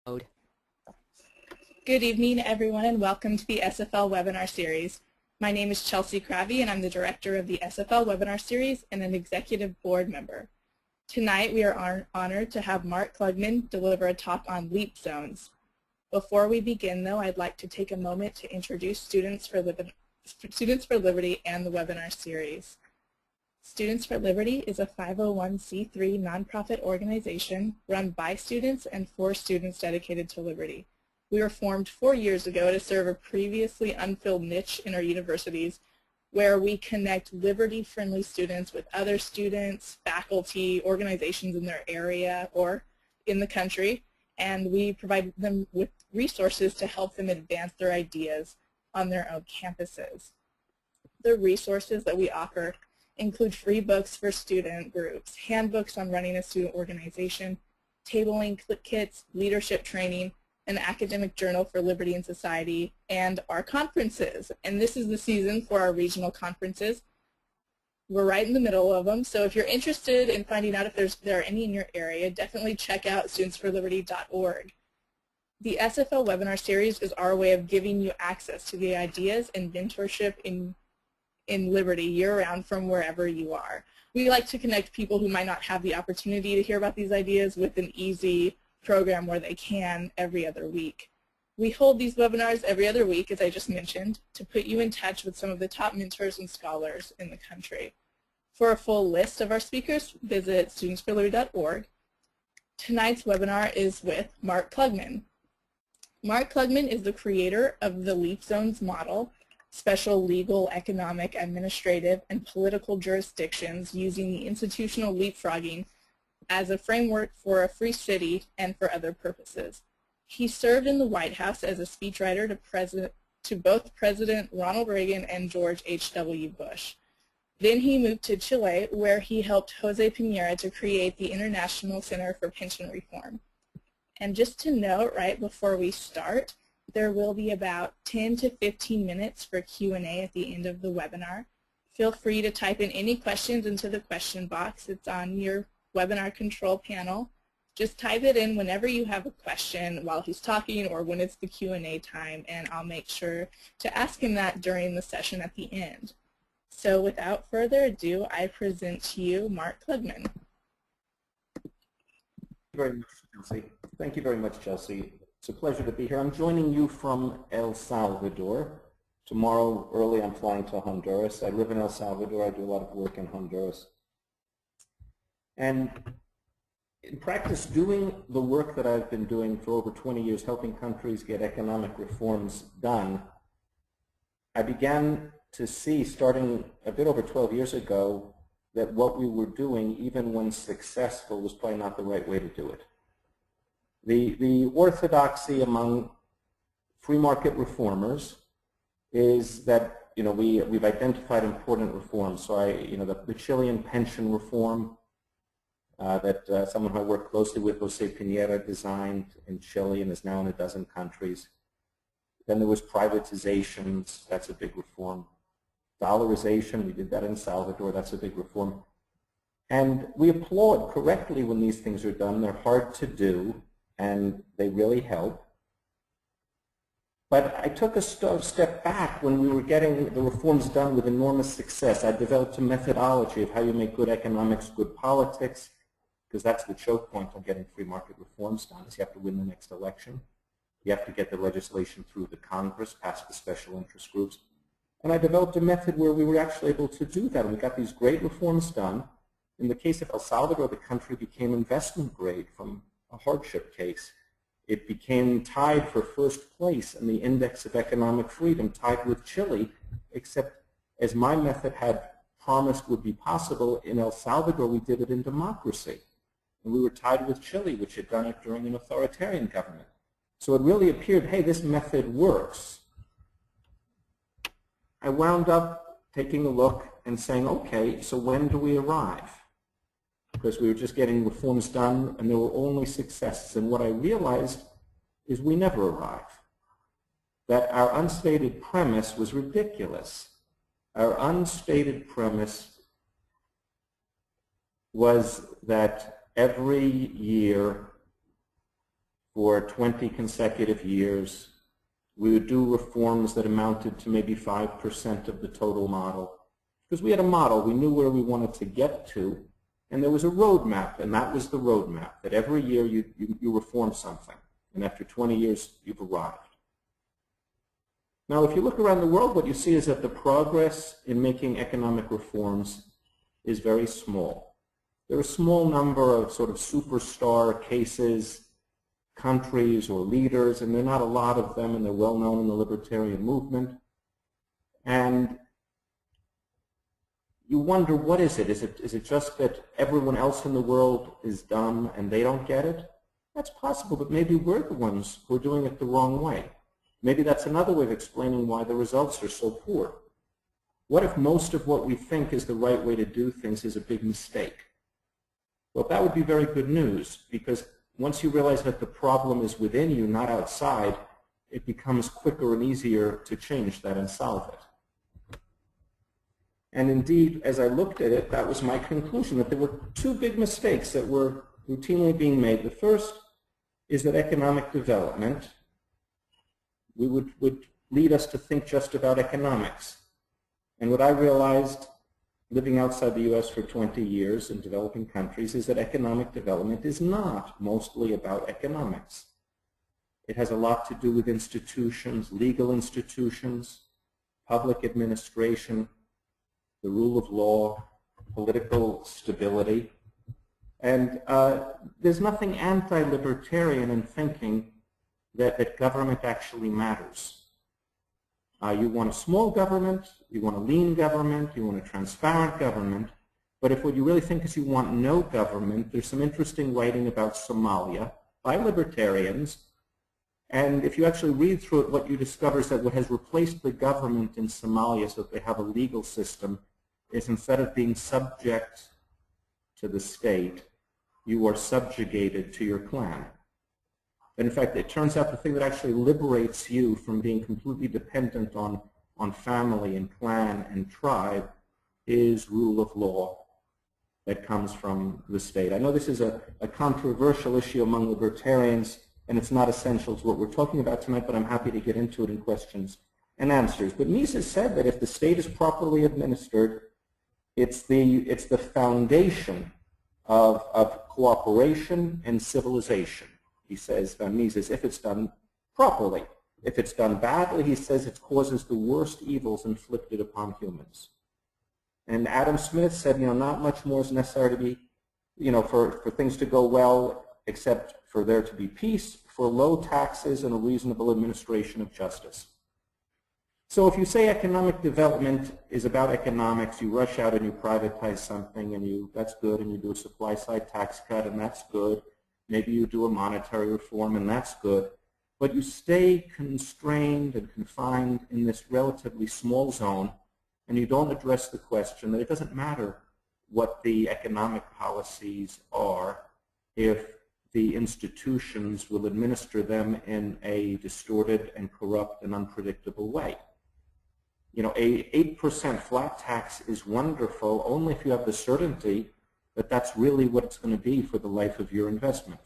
mode. Good evening, everyone, and welcome to the SFL Webinar Series. My name is Chelsea Cravey, and I'm the director of the SFL Webinar Series and an executive board member. Tonight, we are honored to have Mark Klugmann deliver a talk on leap zones. Before we begin, though, I'd like to take a moment to introduce Students for Liberty and the webinar series. Students for Liberty is a 501c3 nonprofit organization run by students and for students dedicated to liberty. We were formed 4 years ago to serve a previously unfilled niche in our universities where we connect liberty-friendly students with other students, faculty, organizations in their area or in the country, and we provide them with resources to help them advance their ideas on their own campuses. The resources that we offer include free books for student groups, handbooks on running a student organization, tabling kits, leadership training, an academic journal for liberty and society, and our conferences. And this is the season for our regional conferences. We're right in the middle of them, so if you're interested in finding out if there are any in your area, definitely check out studentsforliberty.org. The SFL Webinar Series is our way of giving you access to the ideas and mentorship in liberty year-round from wherever you are. We like to connect people who might not have the opportunity to hear about these ideas with an easy program where they can every other week. We hold these webinars every other week, as I just mentioned, to put you in touch with some of the top mentors and scholars in the country. For a full list of our speakers, visit studentsforliberty.org. Tonight's webinar is with Mark Klugmann. Mark Klugmann is the creator of the Leap Zones model, special legal, economic, administrative, and political jurisdictions using the institutional leapfrogging as a framework for a free city and for other purposes. He served in the White House as a speechwriter to both President Ronald Reagan and George H.W. Bush. Then he moved to Chile, where he helped Jose Piñera to create the International Center for Pension Reform. And just to note right before we start, there will be about 10 to 15 minutes for Q&A at the end of the webinar. Feel free to type in any questions into the question box. It's on your webinar control panel. Just type it in whenever you have a question while he's talking or when it's the Q&A time, and I'll make sure to ask him that during the session at the end. So without further ado, I present to you Mark Klugmann. Thank you very much, Chelsea. It's a pleasure to be here. I'm joining you from El Salvador. Tomorrow early I'm flying to Honduras. I live in El Salvador. I do a lot of work in Honduras. And in practice, doing the work that I've been doing for over 20 years, helping countries get economic reforms done, I began to see, starting a bit over 12 years ago, that what we were doing, even when successful, was probably not the right way to do it. The orthodoxy among free market reformers is that we've identified important reforms. So the Chilean pension reform that someone who I worked closely with, Jose Piñera, designed in Chile and is now in a dozen countries. Then there was privatizations. That's a big reform. Dollarization, we did that in Salvador. That's a big reform. And we applaud correctly when these things are done. They're hard to do, and they really help. But I took a step back when we were getting the reforms done with enormous success. I developed a methodology of how you make good economics, good politics, because that's the choke point on getting free market reforms done, is you have to win the next election. You have to get the legislation through the Congress, past the special interest groups. And I developed a method where we were actually able to do that. And we got these great reforms done. In the case of El Salvador, the country became investment grade from a hardship case. It became tied for first place in the index of economic freedom, tied with Chile, except as my method had promised would be possible, in El Salvador we did it in democracy. And we were tied with Chile, which had done it during an authoritarian government. So it really appeared, hey, this method works. I wound up taking a look and saying, okay, so when do we arrive? Because we were just getting reforms done and there were only successes. And what I realized is we never arrive. That our unstated premise was ridiculous. Our unstated premise was that every year for 20 consecutive years. We would do reforms that amounted to maybe 5% of the total model. Because we had a model, we knew where we wanted to get to, and there was a roadmap, and that was the roadmap, that every year you reform something, and after 20 years you've arrived. Now, if you look around the world, what you see is that the progress in making economic reforms is very small. There are a small number of sort of superstar cases, countries or leaders, and there are not a lot of them, and they're well known in the libertarian movement. And you wonder, what is it? Is it just that everyone else in the world is dumb and they don't get it? That's possible, but maybe we're the ones who are doing it the wrong way. Maybe that's another way of explaining why the results are so poor. What if most of what we think is the right way to do things is a big mistake? Well, that would be very good news, because once you realize that the problem is within you, not outside, it becomes quicker and easier to change that and solve it. And indeed, as I looked at it, that was my conclusion, that there were two big mistakes that were routinely being made. The first is that economic development would lead us to think just about economics. And what I realized, living outside the U.S. for 20 years in developing countries, is that economic development is not mostly about economics. It has a lot to do with institutions, legal institutions, public administration, the rule of law, political stability. And there's nothing anti-libertarian in thinking that government actually matters. You want a small government, you want a lean government, you want a transparent government, but if what you really think is you want no government, there's some interesting writing about Somalia by libertarians, and if you actually read through it, what you discover is that what has replaced the government in Somalia so that they have a legal system is, instead of being subject to the state, you are subjugated to your clan. And in fact, it turns out the thing that actually liberates you from being completely dependent on family and clan and tribe is rule of law that comes from the state. I know this is a controversial issue among libertarians, and it's not essential to what we're talking about tonight, but I'm happy to get into it in questions and answers. But Mises said that if the state is properly administered, it's the foundation of cooperation and civilization. He says, Mises, if it's done properly. If it's done badly, he says, it causes the worst evils inflicted upon humans. And Adam Smith said, not much more is necessary to be, for things to go well, except for there to be peace, for low taxes, and a reasonable administration of justice. So if you say economic development is about economics, you rush out and you privatize something, and that's good, and you do a supply-side tax cut, and that's good. Maybe you do a monetary reform, and that's good. But you stay constrained and confined in this relatively small zone, and you don't address the question that it doesn't matter what the economic policies are if the institutions will administer them in a distorted and corrupt and unpredictable way. A 8% flat tax is wonderful only if you have the certainty that that's really what it's going to be for the life of your investment.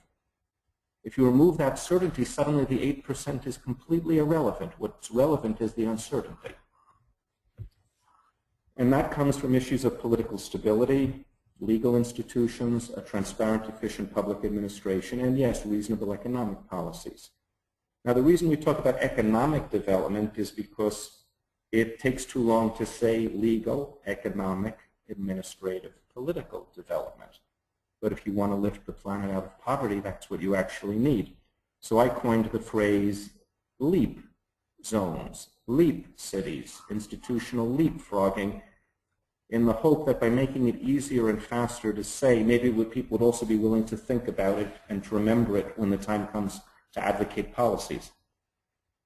If you remove that certainty, suddenly the 8% is completely irrelevant. What's relevant is the uncertainty. And that comes from issues of political stability, legal institutions, a transparent, efficient public administration, and yes, reasonable economic policies. Now, the reason we talk about economic development is because it takes too long to say legal, economic, administrative, political development. But if you want to lift the planet out of poverty, that's what you actually need. So I coined the phrase leap zones, leap cities, institutional leapfrogging, in the hope that by making it easier and faster to say, maybe people would also be willing to think about it and to remember it when the time comes to advocate policies.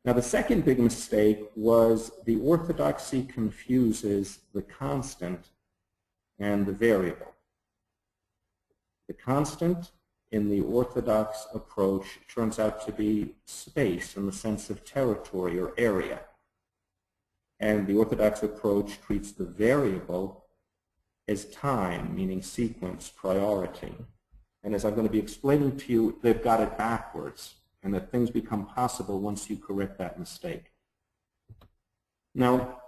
Now, the second big mistake was the orthodoxy confuses the constant and the variable. The constant in the orthodox approach turns out to be space in the sense of territory or area. And the orthodox approach treats the variable as time, meaning sequence, priority. And as I'm going to be explaining to you, they've got it backwards. and that things become possible once you correct that mistake. Now,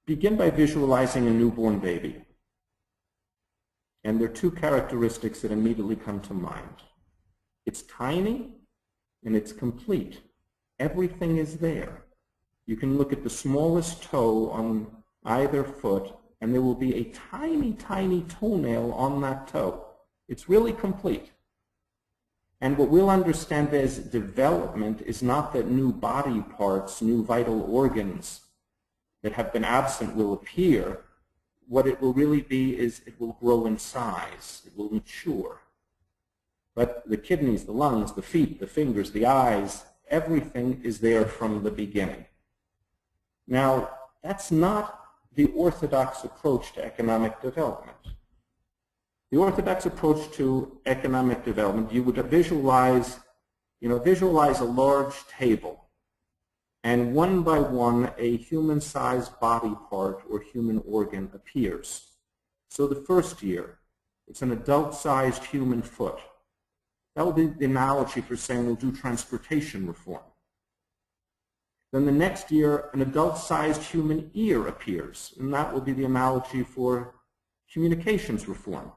begin by visualizing a newborn baby. And there are two characteristics that immediately come to mind. It's tiny and it's complete. Everything is there. You can look at the smallest toe on either foot and there will be a tiny, tiny toenail on that toe. It's really complete. And what we'll understand as development is not that new body parts, new vital organs that have been absent will appear. What it will really be is it will grow in size. It will mature. But the kidneys, the lungs, the feet, the fingers, the eyes, everything is there from the beginning. Now, that's not the orthodox approach to economic development. The orthodox approach to economic development, you would visualize a large table, and one by one a human-sized body part or human organ appears. So the first year, it's an adult-sized human foot. That will be the analogy for saying we'll do transportation reform. Then the next year, an adult-sized human ear appears, and that will be the analogy for communications reform.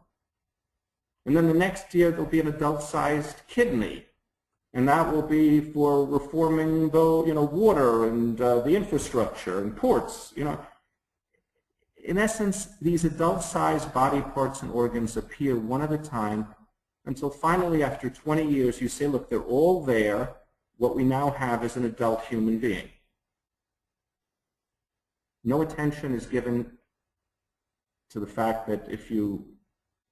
And then the next year, there'll be an adult-sized kidney, and that will be for reforming the water and the infrastructure and ports. In essence, these adult-sized body parts and organs appear one at a time until finally, after 20 years, you say, look, they're all there. What we now have is an adult human being. No attention is given to the fact that if you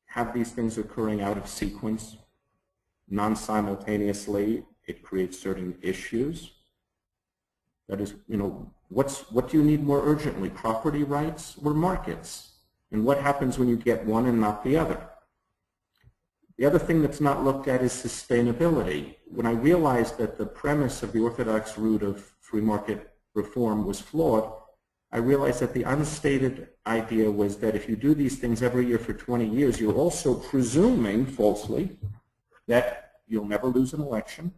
have these things occurring out of sequence, non-simultaneously, it creates certain issues. That is, what do you need more urgently, property rights or markets? And what happens when you get one and not the other? The other thing that's not looked at is sustainability. When I realized that the premise of the orthodox route of free market reform was flawed, I realized that the unstated idea was that if you do these things every year for 20 years, you're also presuming, falsely, that you'll never lose an election.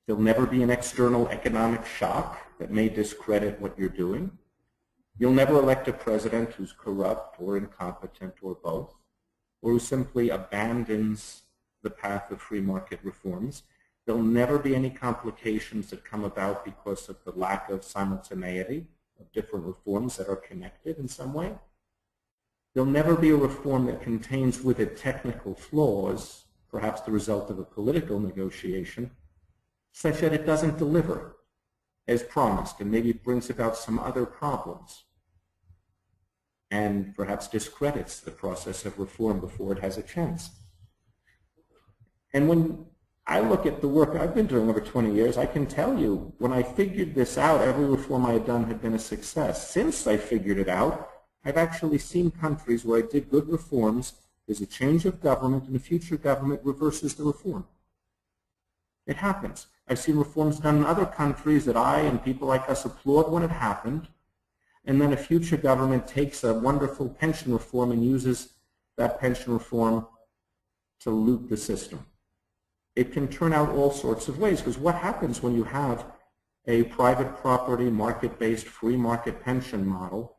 There'll never be an external economic shock that may discredit what you're doing. You'll never elect a president who's corrupt or incompetent or both, or who simply abandons the path of free market reforms. There'll never be any complications that come about because of the lack of simultaneity of different reforms that are connected in some way. There'll never be a reform that contains with it technical flaws, perhaps the result of a political negotiation, such that it doesn't deliver as promised, and maybe it brings about some other problems and perhaps discredits the process of reform before it has a chance. And when I look at the work I've been doing over 20 years, I can tell you, when I figured this out, every reform I had done had been a success. Since I figured it out, I've actually seen countries where I did good reforms, there's a change of government, and the future government reverses the reform. It happens. I've seen reforms done in other countries that I and people like us applaud when it happened, and then a future government takes a wonderful pension reform and uses that pension reform to loot the system. It can turn out all sorts of ways, because what happens when you have a private property, market-based, free market pension model,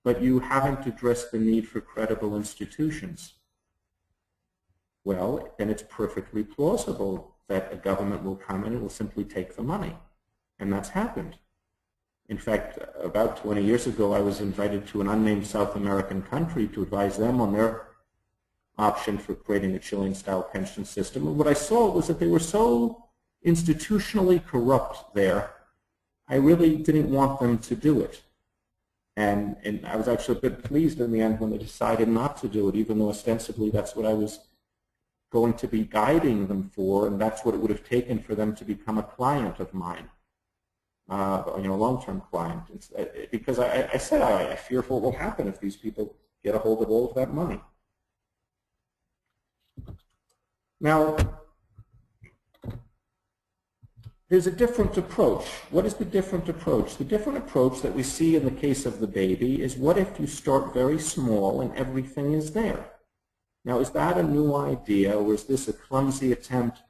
but you haven't addressed the need for credible institutions? Well, then it's perfectly plausible that a government will come in and will simply take the money. And that's happened. In fact, about 20 years ago, I was invited to an unnamed South American country to advise them on their option for creating a Chilean-style pension system. And what I saw was that they were so institutionally corrupt there, I really didn't want them to do it. And I was actually a bit pleased in the end when they decided not to do it, even though ostensibly that's what I was going to be guiding them for, and that's what it would have taken for them to become a client of mine, a long-term client. Because I said I fear what will happen if these people get a hold of all of that money. Now, there's a different approach. What is the different approach? The different approach that we see in the case of the baby is, what if you start very small and everything is there? Now, is that a new idea, or is this a clumsy attempt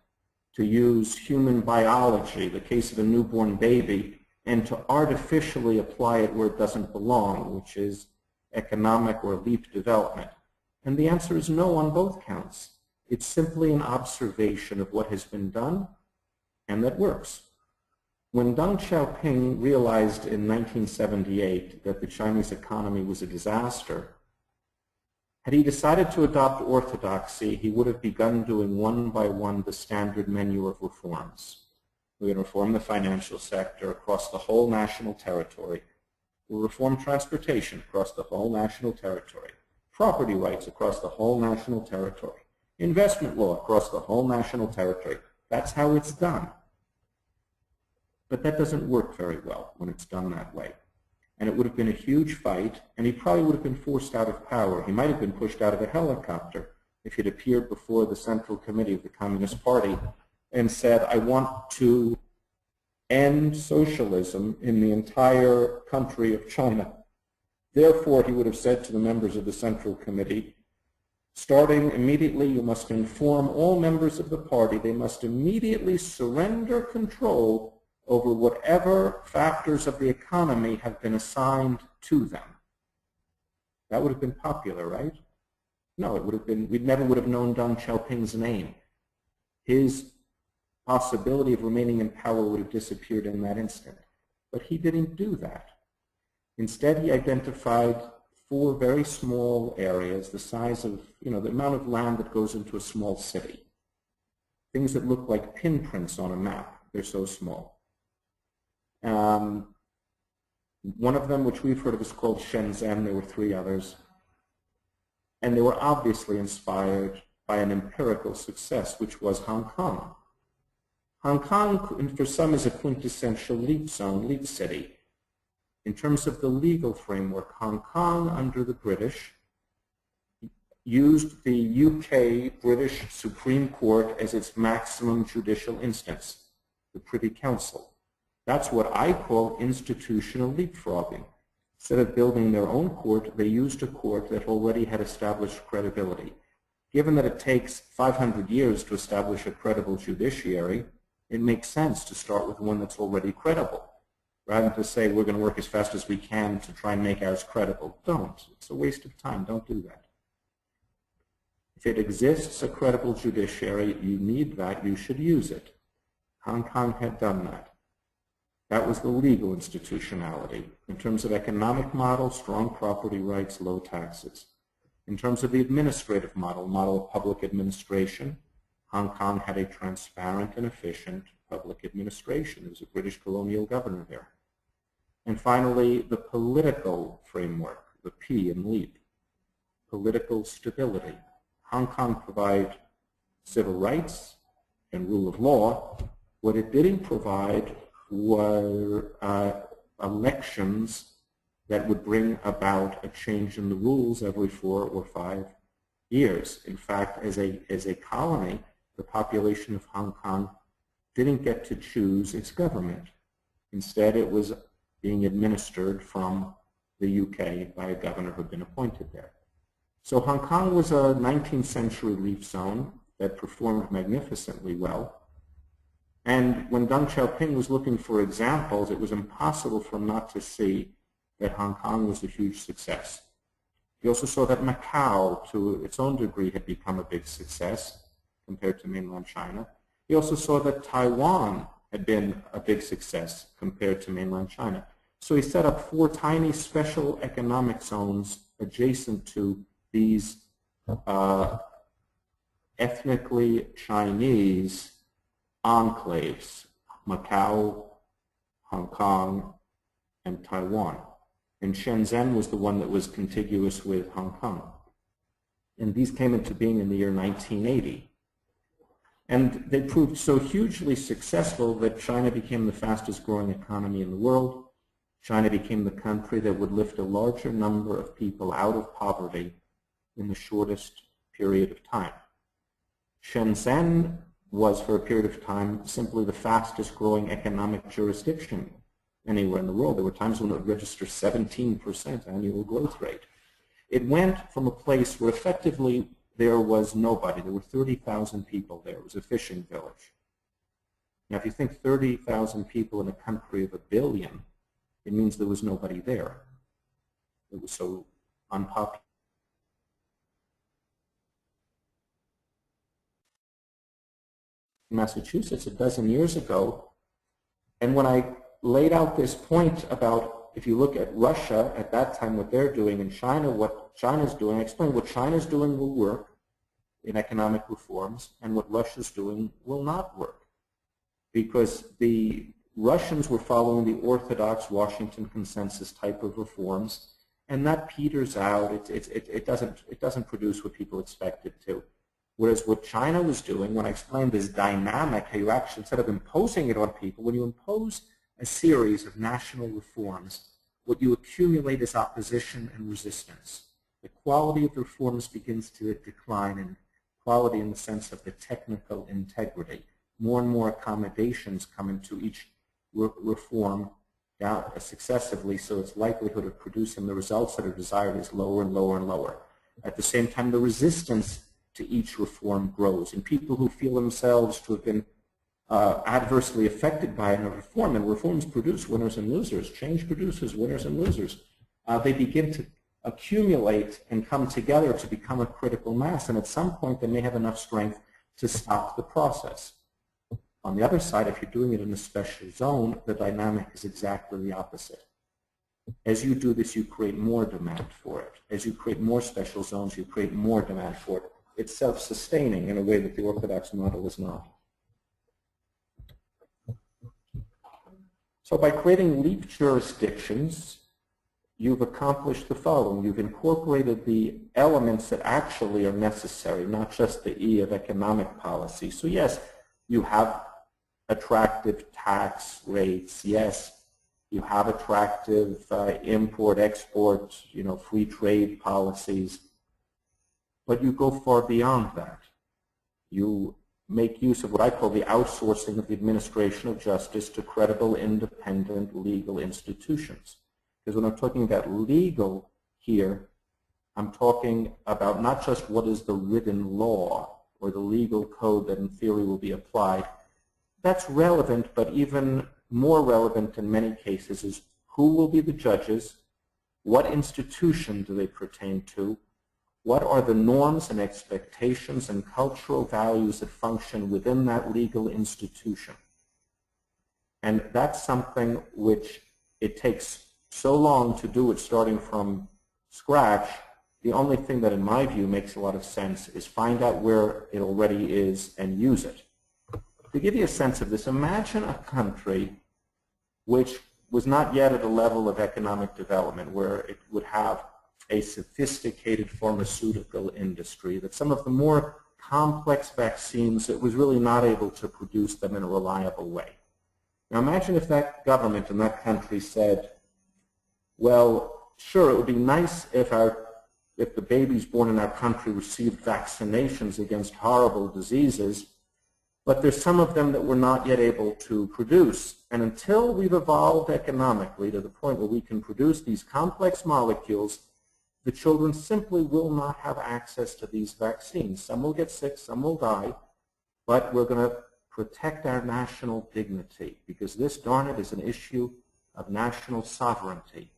to use human biology, the case of a newborn baby, and to artificially apply it where it doesn't belong, which is economic or leap development? And the answer is no on both counts. It's simply an observation of what has been done and that works. When Deng Xiaoping realized in 1978 that the Chinese economy was a disaster, had he decided to adopt orthodoxy, he would have begun doing one by one the standard menu of reforms. We're going to reform the financial sector across the whole national territory. We'll reform transportation across the whole national territory. Property rights across the whole national territory. Investment law across the whole national territory. That's how it's done. But that doesn't work very well when it's done that way. And it would have been a huge fight, and he probably would have been forced out of power. He might have been pushed out of a helicopter if he'd appeared before the Central Committee of the Communist Party and said, I want to end socialism in the entire country of China. Therefore, he would have said to the members of the Central Committee, starting immediately, you must inform all members of the party, they must immediately surrender control over whatever factors of the economy have been assigned to them. That would have been popular, right? No, it would have been, we never would have known Deng Xiaoping's name. His possibility of remaining in power would have disappeared in that instant. But he didn't do that. Instead, he identified 4 very small areas, the size of, the amount of land that goes into a small city. Things that look like pinprints on a map. They're so small. One of them, which we've heard of, is called Shenzhen. There were 3 others. And they were obviously inspired by an empirical success, which was Hong Kong. Hong Kong, for some, is a quintessential leap zone, leap city. In terms of the legal framework, Hong Kong, under the British, used the UK British Supreme Court as its maximum judicial instance, the Privy Council. That's what I call institutional leapfrogging. Instead of building their own court, they used a court that already had established credibility. Given that it takes 500 years to establish a credible judiciary, it makes sense to start with one that's already credible, rather than to say we're going to work as fast as we can to try and make ours credible. Don't. It's a waste of time. Don't do that. If it exists a credible judiciary, you need that, you should use it. Hong Kong had done that. That was the legal institutionality. In terms of economic model, strong property rights, low taxes. In terms of the administrative model, model of public administration, Hong Kong had a transparent and efficient public administration. There was a British colonial governor there. And finally, the political framework, the P in LEAP, political stability. Hong Kong provided civil rights and rule of law. What it didn't provide were elections that would bring about a change in the rules every 4 or 5 years. In fact, as a colony, the population of Hong Kong didn't get to choose its government. Instead, it was being administered from the UK by a governor who had been appointed there. So Hong Kong was a 19th century leaf zone that performed magnificently well. And when Deng Xiaoping was looking for examples, it was impossible for him not to see that Hong Kong was a huge success. He also saw that Macau, to its own degree, had become a big success compared to mainland China. He also saw that Taiwan had been a big success compared to mainland China. So he set up 4 tiny special economic zones adjacent to these ethnically Chinese enclaves, Macau, Hong Kong, and Taiwan. And Shenzhen was the one that was contiguous with Hong Kong. And these came into being in the year 1980. And they proved so hugely successful that China became the fastest growing economy in the world. China became the country that would lift a larger number of people out of poverty in the shortest period of time. Shenzhen was, for a period of time, simply the fastest growing economic jurisdiction anywhere in the world. There were times when it would register 17% annual growth rate. It went from a place where effectively there was nobody. There were 30,000 people there. It was a fishing village. Now, if you think 30,000 people in a country of 1 billion, it means there was nobody there. It was so unpopular. In Massachusetts a dozen years ago, and when I laid out this point about, if you look at Russia at that time, what they're doing, and China, what China's doing, I explained what China's doing will work in economic reforms, and what Russia's doing will not work. Because the Russians were following the orthodox Washington consensus type of reforms, and that peters out. It doesn't produce what people expect it to. Whereas what China was doing, when I explained this dynamic, how you actually, instead of imposing it on people, when you impose a series of national reforms, what you accumulate is opposition and resistance. The quality of the reforms begins to decline, and quality in the sense of the technical integrity. More and more accommodations come into each reform down successively, so its likelihood of producing the results that are desired is lower and lower and lower. At the same time, the resistance to each reform grows, and people who feel themselves to have been adversely affected by a reform, and reforms produce winners and losers, change produces winners and losers, they begin to accumulate and come together to become a critical mass, and at some point they may have enough strength to stop the process. On the other side, if you're doing it in a special zone, the dynamic is exactly the opposite. As you do this, you create more demand for it. As you create more special zones, you create more demand for it. It's self-sustaining in a way that the orthodox model is not. So by creating leap jurisdictions, you've accomplished the following. You've incorporated the elements that actually are necessary, not just the E of economic policy. So yes, you have attractive tax rates. Yes, you have attractive import-export, free trade policies. But you go far beyond that. You make use of what I call the outsourcing of the administration of justice to credible, independent legal institutions. Because when I'm talking about legal here, I'm talking about not just what is the written law or the legal code that in theory will be applied. That's relevant, but even more relevant in many cases is who will be the judges, what institution do they pertain to, what are the norms and expectations and cultural values that function within that legal institution. And that's something which it takes so long to do it starting from scratch. The only thing that in my view makes a lot of sense is find out where it already is and use it. To give you a sense of this, imagine a country which was not yet at a level of economic development where it would have a sophisticated pharmaceutical industry, that some of the more complex vaccines, it was really not able to produce them in a reliable way. Now imagine if that government in that country said, well, sure, it would be nice if the babies born in our country received vaccinations against horrible diseases, but there's some of them that we're not yet able to produce. And until we've evolved economically to the point where we can produce these complex molecules, the children simply will not have access to these vaccines. Some will get sick, some will die, but we're going to protect our national dignity, because this, darn it, is an issue of national sovereignty.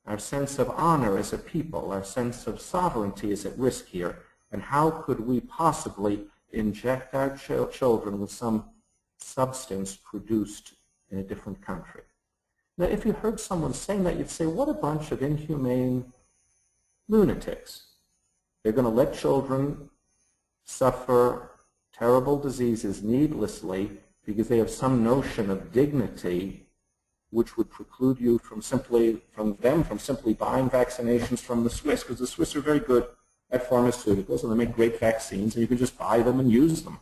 Our sense of honor as a people, our sense of sovereignty is at risk here. And how could we possibly inject our children with some substance produced in a different country? Now, if you heard someone saying that, you'd say, what a bunch of inhumane lunatics. They're going to let children suffer terrible diseases needlessly because they have some notion of dignity which would preclude you from simply buying vaccinations from the Swiss, because the Swiss are very good at pharmaceuticals and they make great vaccines and you can just buy them and use them.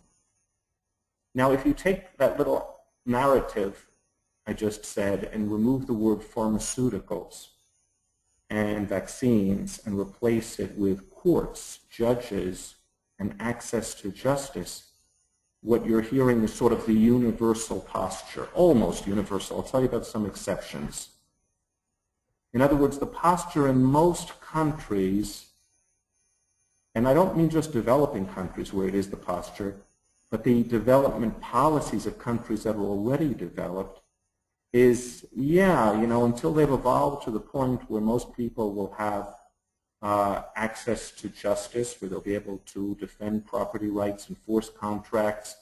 Now if you take that little narrative I just said and remove the word pharmaceuticals and vaccines and replace it with courts, judges, and access to justice, what you're hearing is sort of the universal posture, almost universal. I'll tell you about some exceptions. In other words, the posture in most countries, and I don't mean just developing countries where it is the posture, But the development policies of countries that are already developed is, yeah, you know, until they've evolved to the point where most people will have access to justice, where they'll be able to defend property rights, enforce contracts,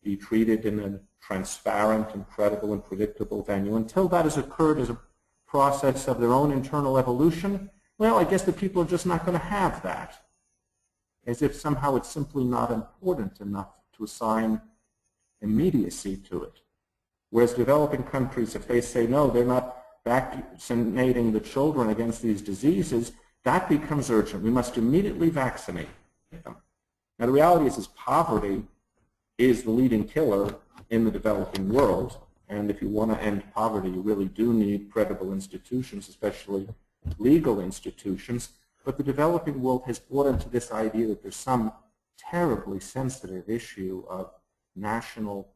be treated in a transparent and credible and predictable venue. Until that has occurred as a process of their own internal evolution, well, I guess the people are just not going to have that, as if somehow it's simply not important enough to assign immediacy to it. Whereas developing countries, if they say, no, they're not vaccinating the children against these diseases, that becomes urgent. We must immediately vaccinate them. Now, the reality is poverty is the leading killer in the developing world. And if you want to end poverty, you really do need credible institutions, especially legal institutions. But the developing world has bought into this idea that there's some terribly sensitive issue of national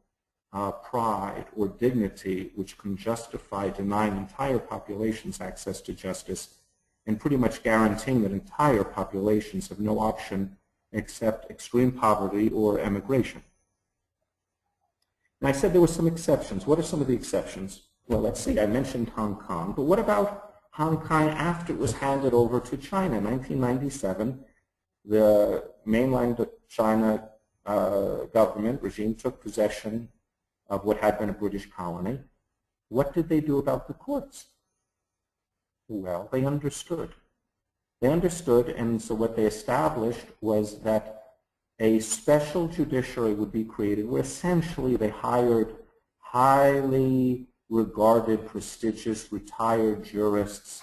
pride or dignity which can justify denying entire populations access to justice and pretty much guaranteeing that entire populations have no option except extreme poverty or emigration. And I said there were some exceptions. What are some of the exceptions? Well, let's see. I mentioned Hong Kong, but what about Hong Kong after it was handed over to China? In 1997, the mainland China government regime took possession of what had been a British colony. What did they do about the courts? Well, they understood. They understood, and so what they established was that a special judiciary would be created where essentially they hired highly regarded, prestigious, retired jurists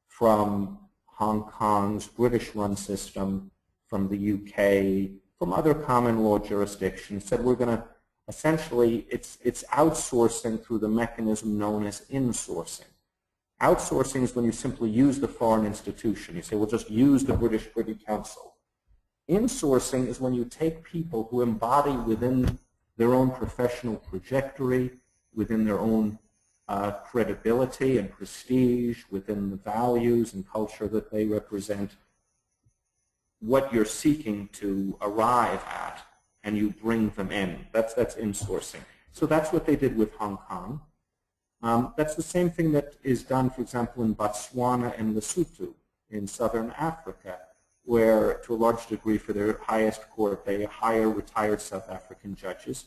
from Hong Kong's British-run system, from the UK, from other common law jurisdictions, said we're going to essentially, it's outsourcing through the mechanism known as insourcing. Outsourcing is when you simply use the foreign institution. You say, we'll just use the British Privy Council. Insourcing is when you take people who embody within their own professional trajectory, within their own credibility and prestige, within the values and culture that they represent, what you're seeking to arrive at, and you bring them in. That's insourcing. So that's what they did with Hong Kong. That's the same thing that is done, for example, in Botswana and Lesotho in southern Africa, where, to a large degree, for their highest court, they hire retired South African judges.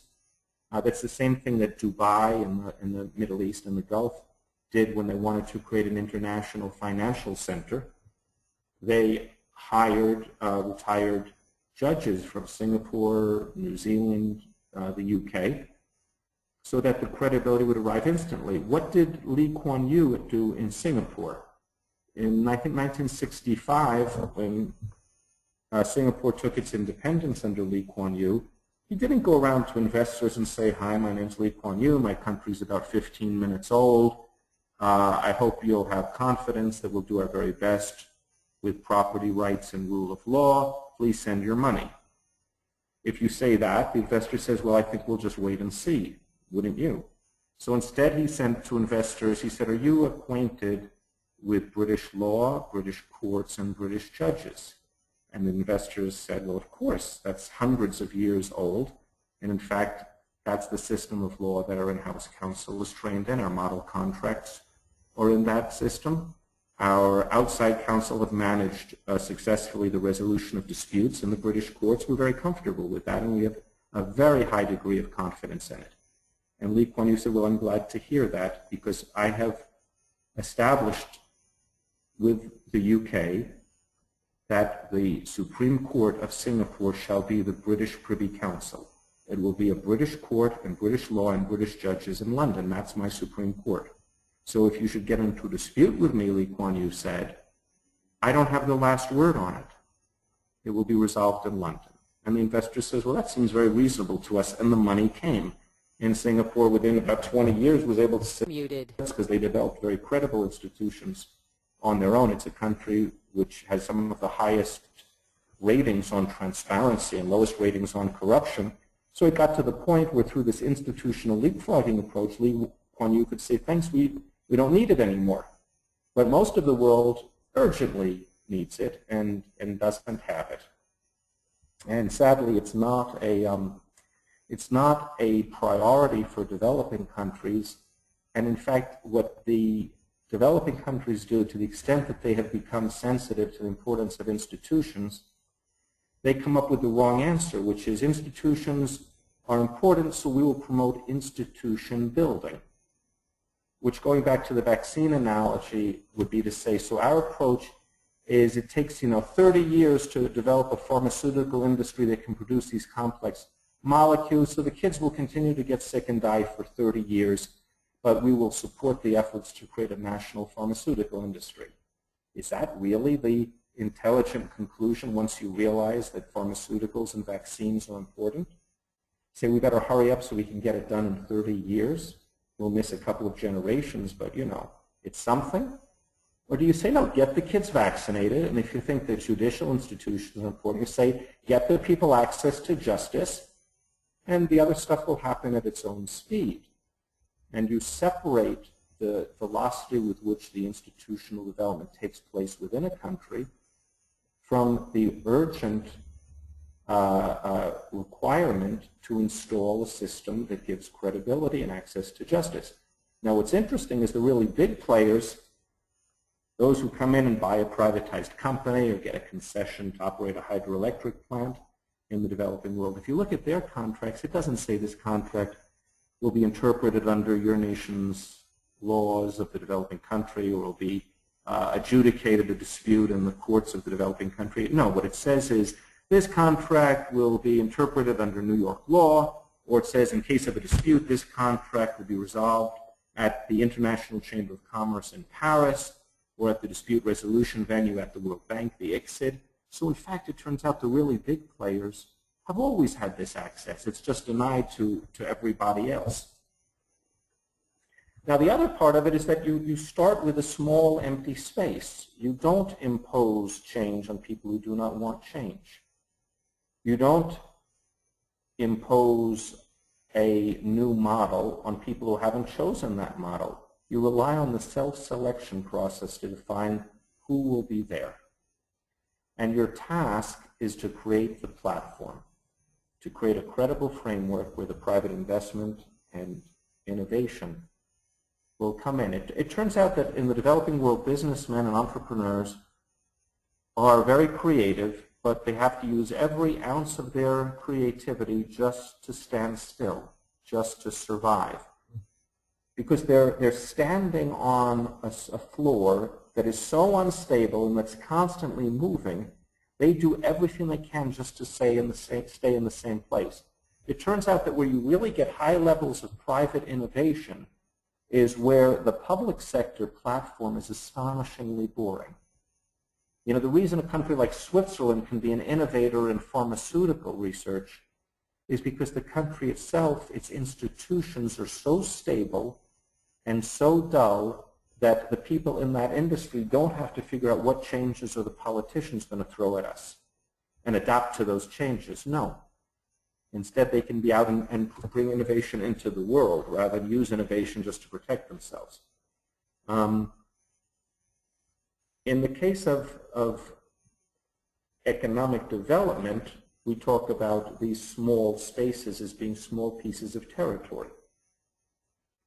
That's the same thing that Dubai in the Middle East and the Gulf did when they wanted to create an international financial center. They hired retired judges from Singapore, New Zealand, the UK, so that the credibility would arrive instantly. What did Lee Kuan Yew do in Singapore? In, I think, 1965, when Singapore took its independence under Lee Kuan Yew, he didn't go around to investors and say, hi, my name's Lee Kuan Yew, my country's about 15 minutes old. I hope you'll have confidence that we'll do our very best with property rights and rule of law. Please send your money. If you say that, the investor says, well, I think we'll just wait and see. Wouldn't you? So instead he sent to investors, he said, are you acquainted with British law, British courts, and British judges? And the investors said, well, of course, that's hundreds of years old. And in fact, that's the system of law that our in-house counsel is trained in. Our model contracts are in that system. Our outside counsel have managed successfully the resolution of disputes in the British courts. We're very comfortable with that, and we have a very high degree of confidence in it. And Lee Kuan Yew said, well, I'm glad to hear that, because I have established with the UK that the Supreme Court of Singapore shall be the British Privy Council. It will be a British court and British law and British judges in London. That's my Supreme Court. So if you should get into a dispute with me, Lee Kuan Yew said, I don't have the last word on it. It will be resolved in London. And the investor says, well, that seems very reasonable to us, and the money came. In Singapore, within about 20 years, was able to sit because they developed very credible institutions on their own. It's a country which has some of the highest ratings on transparency and lowest ratings on corruption. So it got to the point where through this institutional leapfrogging approach, Lee Kuan Yew could say, thanks, we don't need it anymore. But most of the world urgently needs it and doesn't have it. And sadly, it's not a It's not a priority for developing countries. And in fact, what the developing countries do, to the extent that they have become sensitive to the importance of institutions, they come up with the wrong answer, which is institutions are important, so we will promote institution building. Which, going back to the vaccine analogy, would be to say, so our approach is it takes 30 years to develop a pharmaceutical industry that can produce these complex molecules, so the kids will continue to get sick and die for 30 years, but we will support the efforts to create a national pharmaceutical industry. Is that really the intelligent conclusion once you realize that pharmaceuticals and vaccines are important? Say we better hurry up so we can get it done in 30 years. We'll miss a couple of generations, but it's something. Or do you say, no, get the kids vaccinated, and if you think that judicial institutions are important, you say, get the people access to justice, and the other stuff will happen at its own speed. And you separate the velocity with which the institutional development takes place within a country from the urgent requirement to install a system that gives credibility and access to justice. Now, what's interesting is the really big players, those who come in and buy a privatized company or get a concession to operate a hydroelectric plant in the developing world. If you look at their contracts, it doesn't say this contract will be interpreted under your nation's laws of the developing country or will be adjudicated a dispute in the courts of the developing country. No, what it says is this contract will be interpreted under New York law, or it says in case of a dispute, this contract will be resolved at the International Chamber of Commerce in Paris or at the dispute resolution venue at the World Bank, the ICSID. So in fact, it turns out the really big players have always had this access. It's just denied to everybody else. Now, the other part of it is that you start with a small empty space. You don't impose change on people who do not want change. You don't impose a new model on people who haven't chosen that model. You rely on the self-selection process to define who will be there. And your task is to create the platform, to create a credible framework where the private investment and innovation will come in. It turns out that in the developing world, businessmen and entrepreneurs are very creative, but they have to use every ounce of their creativity just to stand still, just to survive. Because they're standing on a floor that is so unstable and that's constantly moving, they do everything they can just to stay in the same place. It turns out that where you really get high levels of private innovation is where the public sector platform is astonishingly boring. The reason a country like Switzerland can be an innovator in pharmaceutical research is because the country itself, its institutions are so stable and so dull that the people in that industry don't have to figure out what changes are the politicians going to throw at us and adapt to those changes. No. Instead, they can be out and bring innovation into the world rather than use innovation just to protect themselves. In the case of economic development, we talk about these small spaces as being small pieces of territory.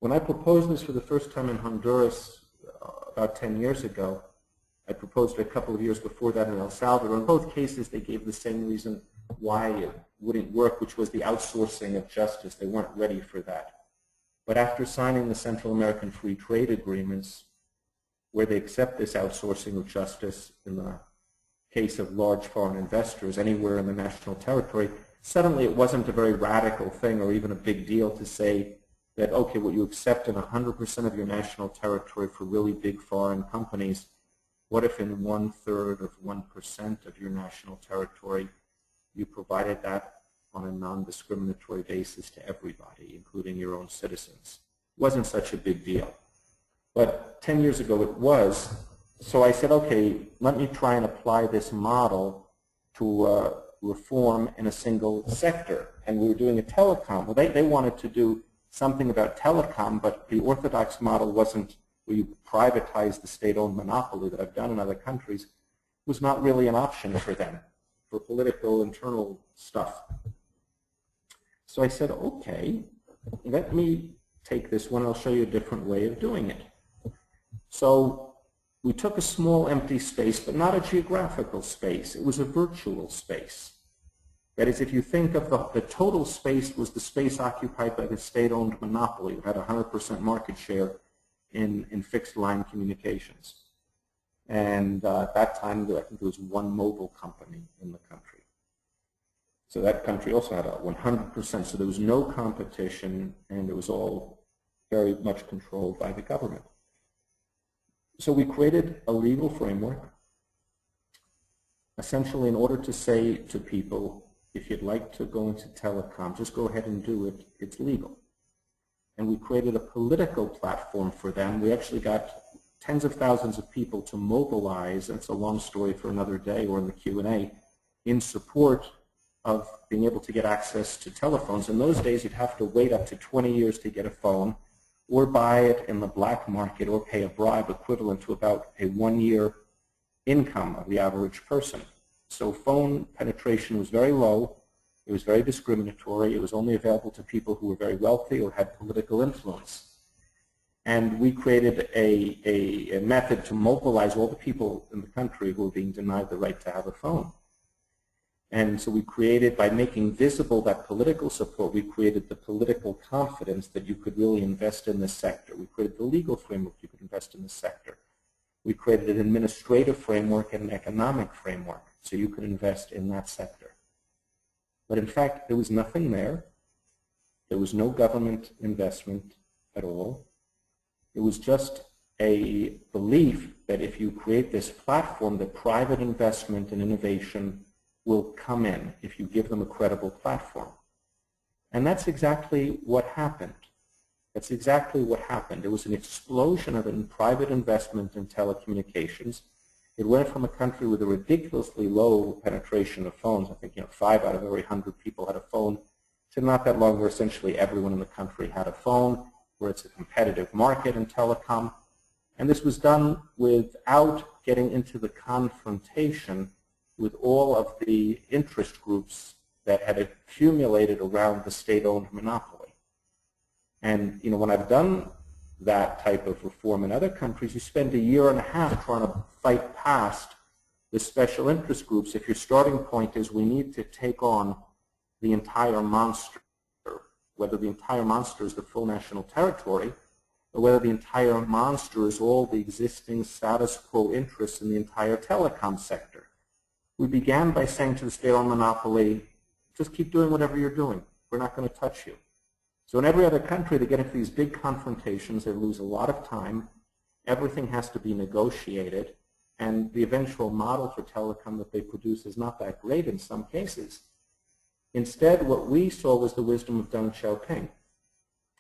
When I proposed this for the first time in Honduras about 10 years ago, I proposed it a couple of years before that in El Salvador. In both cases, they gave the same reason why it wouldn't work, which was the outsourcing of justice. They weren't ready for that. But after signing the Central American Free Trade Agreements, where they accept this outsourcing of justice in the case of large foreign investors anywhere in the national territory, suddenly it wasn't a very radical thing or even a big deal to say that, okay, what you accept in 100% of your national territory for really big foreign companies, what if in 1/3 of 1% of your national territory you provided that on a non-discriminatory basis to everybody, including your own citizens? It wasn't such a big deal. But 10 years ago it was. So I said, okay, let me try and apply this model to reform in a single sector. And we were doing a telecom. Well, they wanted to do something about telecom, but the orthodox model wasn't where you privatize the state-owned monopoly that I've done in other countries, was not really an option for them, for political internal stuff. So I said, okay, let me take this one. I'll show you a different way of doing it. So we took a small empty space, but not a geographical space. It was a virtual space. That is, if you think of the total space was the space occupied by the state-owned monopoly who had 100% market share in fixed-line communications. And at that time, I think there was one mobile company in the country. So that country also had a 100%, so there was no competition, and it was all very much controlled by the government. So we created a legal framework, essentially in order to say to people, if you'd like to go into telecom, just go ahead and do it, it's legal. And we created a political platform for them. We actually got tens of thousands of people to mobilize, and it's a long story for another day or in the Q&A, in support of being able to get access to telephones. In those days, you'd have to wait up to 20 years to get a phone, or buy it in the black market, or pay a bribe equivalent to about a 1-year income of the average person. So phone penetration was very low. It was very discriminatory. It was only available to people who were very wealthy or had political influence. And we created a method to mobilize all the people in the country who were being denied the right to have a phone. And so we created, by making visible that political support, we created the political confidence that you could really invest in this sector. We created the legal framework you could invest in this sector. We created an administrative framework and an economic framework so you could invest in that sector. But in fact, there was nothing there. There was no government investment at all. It was just a belief that if you create this platform, that private investment and innovation will come in if you give them a credible platform. And that's exactly what happened. That's exactly what happened. There was an explosion of private investment in telecommunications. It went from a country with a ridiculously low penetration of phones, I think 5 out of every 100 people had a phone, to not that long where essentially everyone in the country had a phone, where it's a competitive market in telecom. And this was done without getting into the confrontation with all of the interest groups that had accumulated around the state-owned monopoly. And when I've done that type of reform in other countries, you spend 1.5 years trying to fight past the special interest groups if your starting point is we need to take on the entire monster, whether the entire monster is the full national territory or whether the entire monster is all the existing status quo interests in the entire telecom sector. We began by saying to the state-owned monopoly, just keep doing whatever you're doing. We're not going to touch you. So in every other country, they get into these big confrontations. They lose a lot of time. Everything has to be negotiated. And the eventual model for telecom that they produce is not that great in some cases. Instead, what we saw was the wisdom of Deng Xiaoping,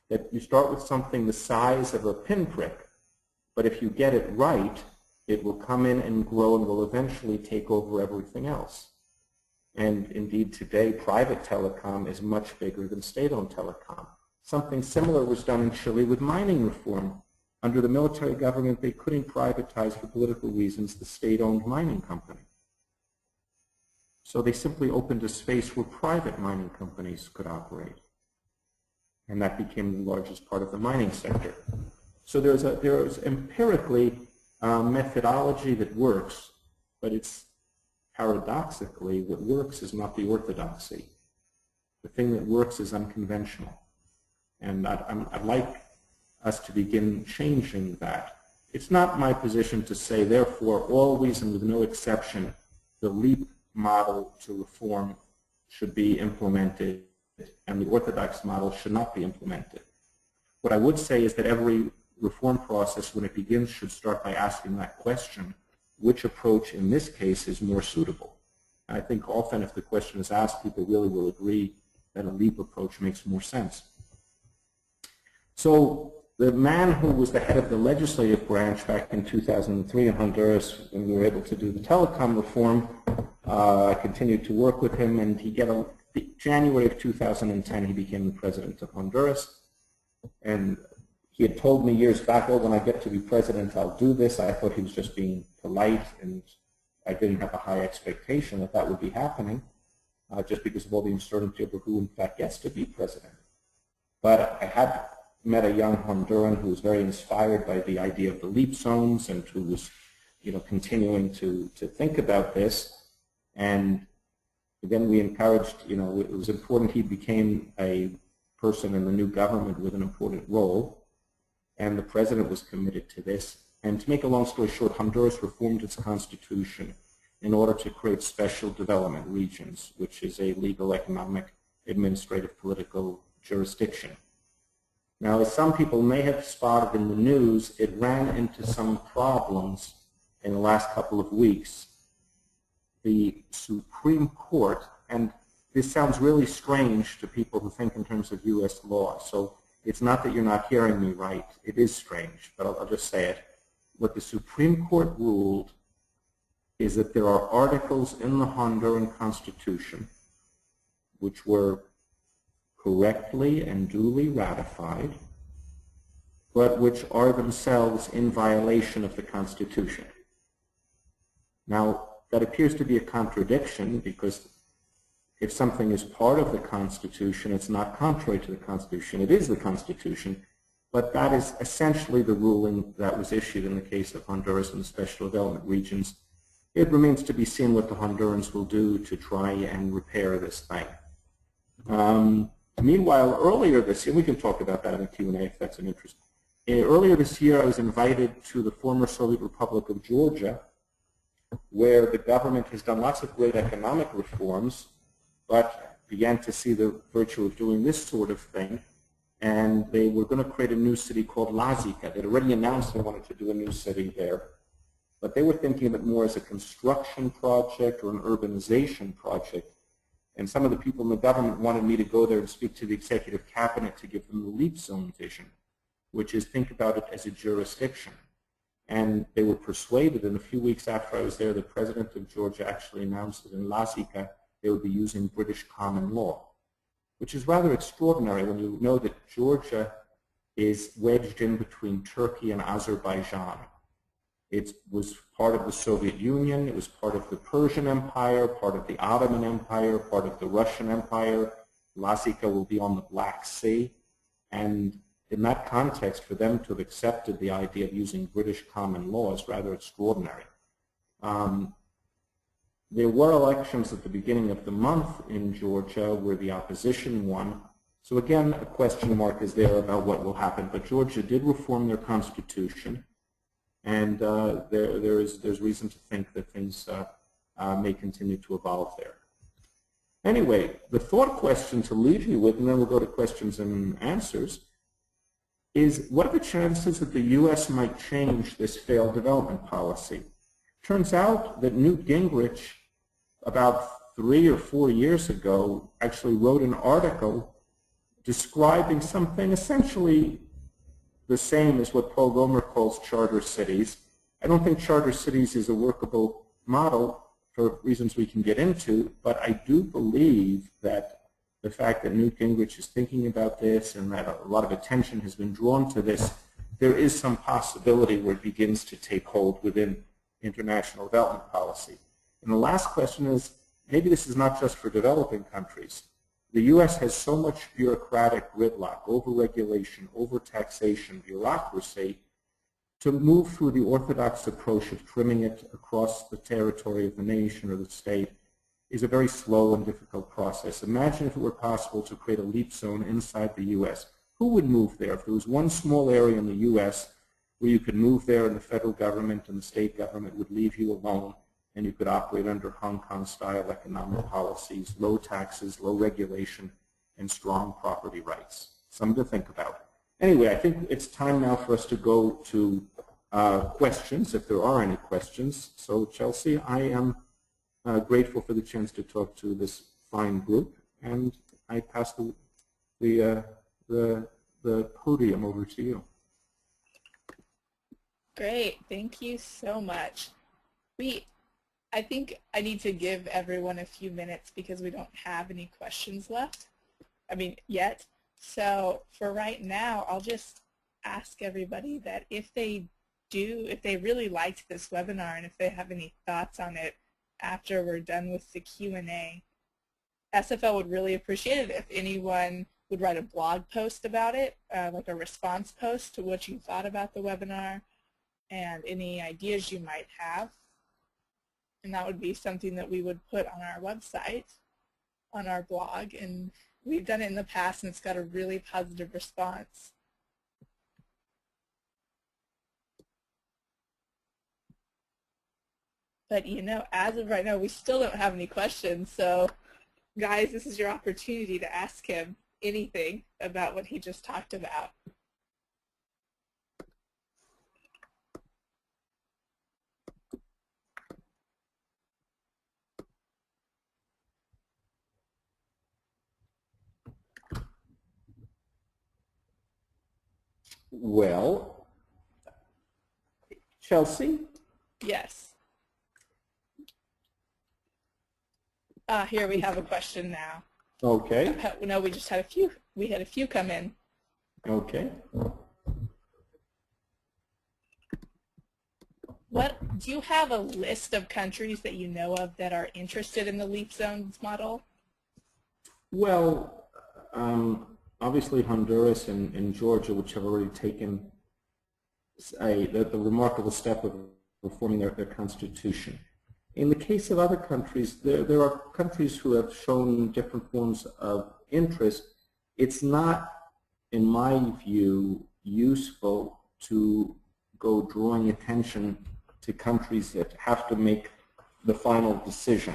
that you start with something the size of a pinprick, but if you get it right, it will come in and grow and will eventually take over everything else. And indeed, today, private telecom is much bigger than state-owned telecom. Something similar was done in Chile with mining reform. Under the military government, they couldn't privatize, for political reasons, the state-owned mining company. So they simply opened a space where private mining companies could operate. And that became the largest part of the mining sector. So there is empirically methodology that works, but it's paradoxically, what works is not the orthodoxy. The thing that works is unconventional. And I'd like us to begin changing that. It's not my position to say, therefore, always and with no exception, the LEAP model to reform should be implemented and the orthodox model should not be implemented. What I would say is that every reform process, when it begins, should start by asking that question, which approach in this case is more suitable? And I think often if the question is asked, people really will agree that a LEAP approach makes more sense. So the man who was the head of the legislative branch back in 2003 in Honduras, when we were able to do the telecom reform, I continued to work with him, and January of 2010, he became the president of Honduras. And he had told me years back, oh, when I get to be president, I'll do this. I thought he was just being polite, and I didn't have a high expectation that that would be happening. just because of all the uncertainty over who in fact gets to be president. But I had met a young Honduran who was very inspired by the idea of the leap zones and who was, continuing to think about this. And again, we encouraged, it was important he became a person in the new government with an important role, and the president was committed to this. And to make a long story short, Honduras reformed its constitution in order to create special development regions, which is a legal, economic, administrative, political jurisdiction. Now, as some people may have spotted in the news, it ran into some problems in the last couple of weeks. The Supreme Court, and this sounds really strange to people who think in terms of U.S. law, so it's not that you're not hearing me right. It is strange, but I'll just say it. What the Supreme Court ruled is that there are articles in the Honduran Constitution which were correctly and duly ratified, but which are themselves in violation of the Constitution. Now, that appears to be a contradiction, because if something is part of the Constitution, it's not contrary to the Constitution. It is the Constitution, but that is essentially the ruling that was issued in the case of Honduras and the special development regions. It remains to be seen what the Hondurans will do to try and repair this thing. Meanwhile, earlier this year, we can talk about that in the Q&A if that's an interest. Earlier this year, I was invited to the former Soviet Republic of Georgia, where the government has done lots of great economic reforms, but began to see the virtue of doing this sort of thing. And they were going to create a new city called Lazica. They'd already announced they wanted to do a new city there. But they were thinking of it more as a construction project or an urbanization project. And some of the people in the government wanted me to go there and speak to the executive cabinet to give them the leap zone vision, which is think about it as a jurisdiction. And they were persuaded, and a few weeks after I was there, the president of Georgia actually announced that in Lazica they would be using British common law, which is rather extraordinary when you know that Georgia is wedged in between Turkey and Azerbaijan. It was part of the Soviet Union, it was part of the Persian Empire, part of the Ottoman Empire, part of the Russian Empire. Lazica will be on the Black Sea. And in that context, for them to have accepted the idea of using British common law is rather extraordinary. There were elections at the beginning of the month in Georgia where the opposition won. So again, a question mark is there about what will happen. But Georgia did reform their constitution. And there's reason to think that things may continue to evolve there. Anyway, the thought question to leave you with, and then we'll go to questions and answers, is what are the chances that the U.S. might change this failed development policy? Turns out that Newt Gingrich, about 3 or 4 years ago, actually wrote an article describing something essentially the same as what Paul Gomer calls charter cities. I don't think charter cities is a workable model for reasons we can get into, but I do believe that the fact that Newt Gingrich is thinking about this and that a lot of attention has been drawn to this, there is some possibility where it begins to take hold within international development policy. And the last question is, maybe this is not just for developing countries. The U.S. has so much bureaucratic gridlock, over-regulation, over-taxation, bureaucracy, to move through the orthodox approach of trimming it across the territory of the nation or the state is a very slow and difficult process. Imagine if it were possible to create a leap zone inside the U.S. Who would move there? If there was one small area in the U.S. where you could move there and the federal government and the state government would leave you alone, and you could operate under Hong Kong-style economic policies, low taxes, low regulation, and strong property rights. Something to think about. Anyway, I think it's time now for us to go to questions, if there are any questions. So, Chelsea, I am grateful for the chance to talk to this fine group, and I pass the podium over to you. Great, thank you so much. I think I need to give everyone a few minutes because we don't have any questions left, yet. So for right now, I'll just ask everybody that if they really liked this webinar and if they have any thoughts on it after we're done with the Q&A, SFL would really appreciate it if anyone would write a blog post about it, like a response post to what you thought about the webinar and any ideas you might have. And that would be something that we would put on our website, on our blog, and we've done it in the past and it's got a really positive response. But you know, as of right now, we still don't have any questions, so guys, this is your opportunity to ask him anything about what he just talked about. Well, Chelsea? Yes. Here we have a question now. Okay. No, we just had a few. We had a few come in. Okay. Do you have a list of countries that you know of that are interested in the leap zones model? Well, obviously Honduras and Georgia, which have already taken the remarkable step of reforming their constitution. In the case of other countries, there are countries who have shown different forms of interest. It's not, in my view, useful to go drawing attention to countries that have to make the final decision,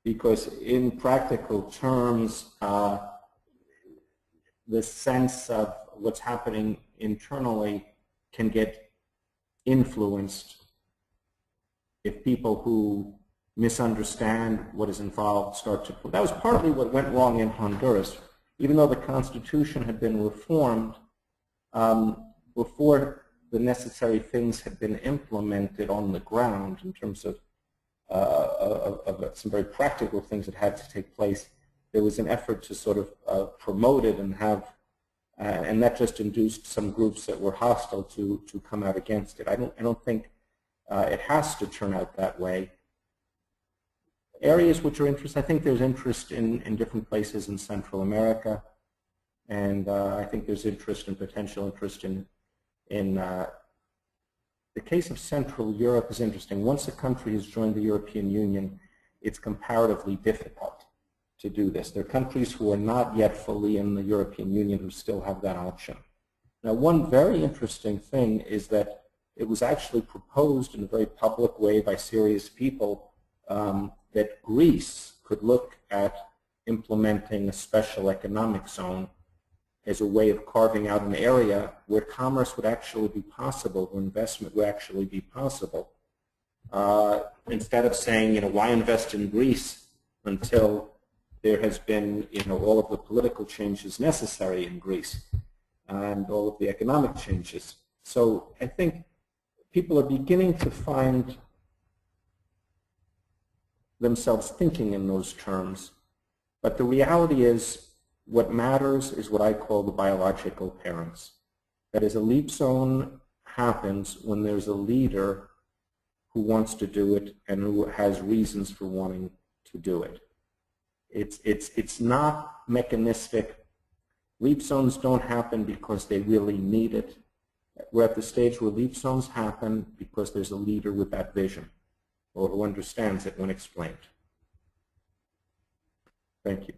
because in practical terms, the sense of what's happening internally can get influenced if people who misunderstand what is involved start to. That was partly what went wrong in Honduras. Even though the Constitution had been reformed, before the necessary things had been implemented on the ground in terms of some very practical things that had to take place, there was an effort to sort of promote it and have, and that just induced some groups that were hostile to come out against it. I don't think it has to turn out that way. Areas which are interested, I think there's interest in different places in Central America, and I think there's interest and potential interest in the case of Central Europe is interesting. Once a country has joined the European Union, it's comparatively difficult to do this. There are countries who are not yet fully in the European Union who still have that option. Now, one very interesting thing is that it was actually proposed in a very public way by serious people that Greece could look at implementing a special economic zone as a way of carving out an area where commerce would actually be possible, where investment would actually be possible. Instead of saying, why invest in Greece until there has been, all of the political changes necessary in Greece and all of the economic changes. So I think people are beginning to find themselves thinking in those terms, but the reality is what matters is what I call the biological parents. That is, a leap zone happens when there's a leader who wants to do it and who has reasons for wanting to do it. It's not mechanistic. Leap zones don't happen because they really need it. We're at the stage where leap zones happen because there's a leader with that vision or who understands it when explained. Thank you.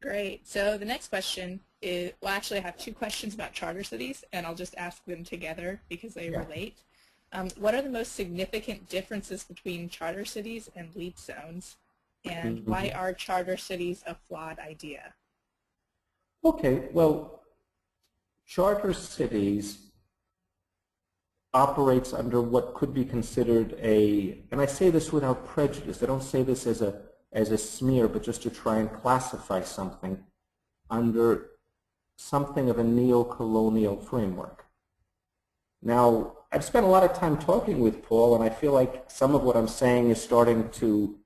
Great. So the next question is, well, actually I have two questions about charter cities, and I'll just ask them together because they relate. What are the most significant differences between charter cities and leap zones, and why are charter cities a flawed idea? Okay, well, charter cities operates under what could be considered and I say this without prejudice, I don't say this as a smear, but just to try and classify something under something of a neo-colonial framework. Now, I've spent a lot of time talking with Paul, and I feel like some of what I'm saying is starting to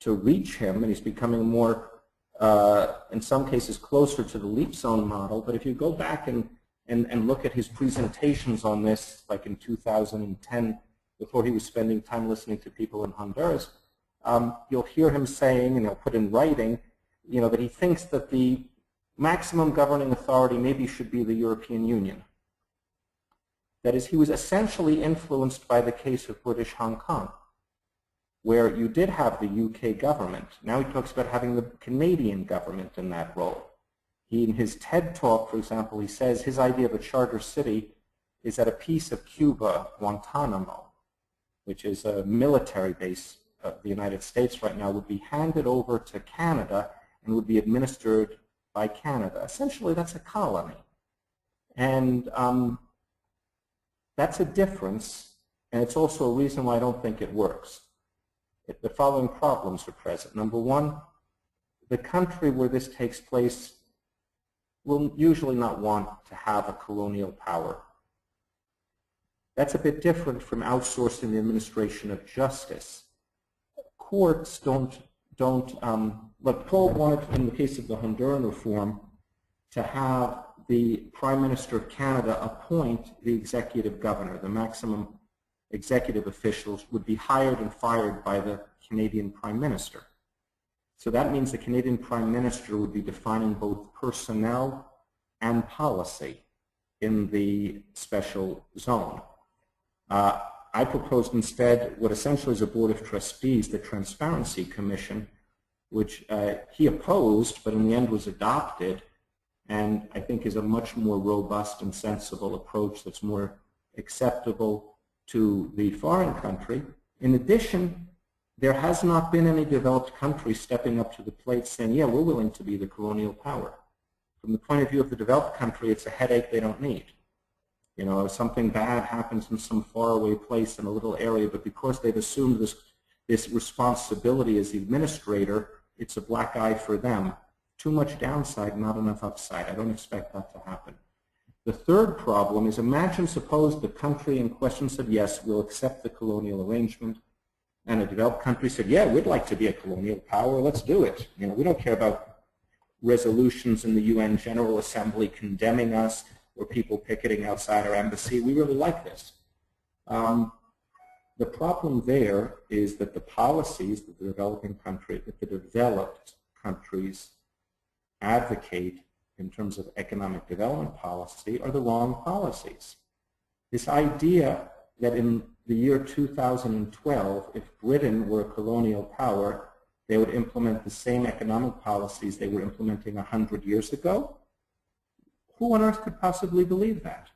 reach him, and he's becoming more, in some cases, closer to the leap zone model. But if you go back and look at his presentations on this, like in 2010, before he was spending time listening to people in Honduras, you'll hear him saying, and he'll put in writing, that he thinks that the maximum governing authority maybe should be the European Union. That is, he was essentially influenced by the case of British Hong Kong, where you did have the UK government. Now he talks about having the Canadian government in that role. In his TED talk, for example, he says his idea of a charter city is that a piece of Cuba, Guantanamo, which is a military base of the United States right now, would be handed over to Canada and would be administered by Canada. Essentially, that's a colony. And that's a difference, and it's also a reason why I don't think it works. The following problems are present. Number one, the country where this takes place will usually not want to have a colonial power. That's a bit different from outsourcing the administration of justice. Courts like Paul wanted, in the case of the Honduran reform, to have the Prime Minister of Canada appoint the executive governor. The maximum executive officials would be hired and fired by the Canadian Prime Minister. So that means the Canadian Prime Minister would be defining both personnel and policy in the special zone. I proposed instead what essentially is a Board of Trustees, the Transparency Commission, which he opposed, but in the end was adopted, and I think is a much more robust and sensible approach that's more acceptable to the foreign country. In addition, there has not been any developed country stepping up to the plate saying, yeah, we're willing to be the colonial power. From the point of view of the developed country, it's a headache they don't need. If something bad happens in some faraway place in a little area, but because they've assumed this responsibility as the administrator, it's a black eye for them. Too much downside, not enough upside. I don't expect that to happen. The third problem is, suppose the country in question said, yes, we'll accept the colonial arrangement, and a developed country said, yeah, we'd like to be a colonial power, let's do it. We don't care about resolutions in the UN General Assembly condemning us or people picketing outside our embassy. We really like this. The problem there is that the policies that the developed countries advocate in terms of economic development policy are the wrong policies. This idea that in the year 2012, if Britain were a colonial power, they would implement the same economic policies they were implementing 100 years ago, who on earth could possibly believe that?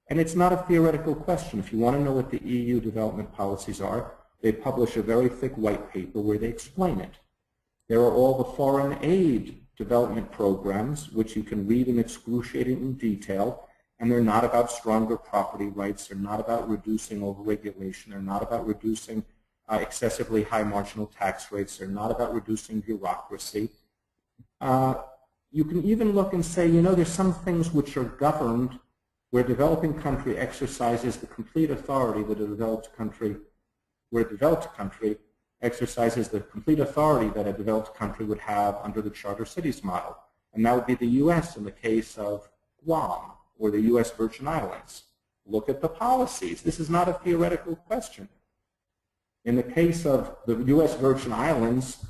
And it's not a theoretical question. If you want to know what the EU development policies are, they publish a very thick white paper where they explain it. There are all the foreign aid development programs, which you can read in excruciating detail, and they're not about stronger property rights. They're not about reducing overregulation. They're not about reducing excessively high marginal tax rates. They're not about reducing bureaucracy. You can even look and say, there's some things which are governed where a developing country exercises the complete authority that a developed country exercises the complete authority that a developed country would have under the Charter Cities model. And that would be the U.S. in the case of Guam or the U.S. Virgin Islands. Look at the policies. This is not a theoretical question. In the case of the U.S. Virgin Islands,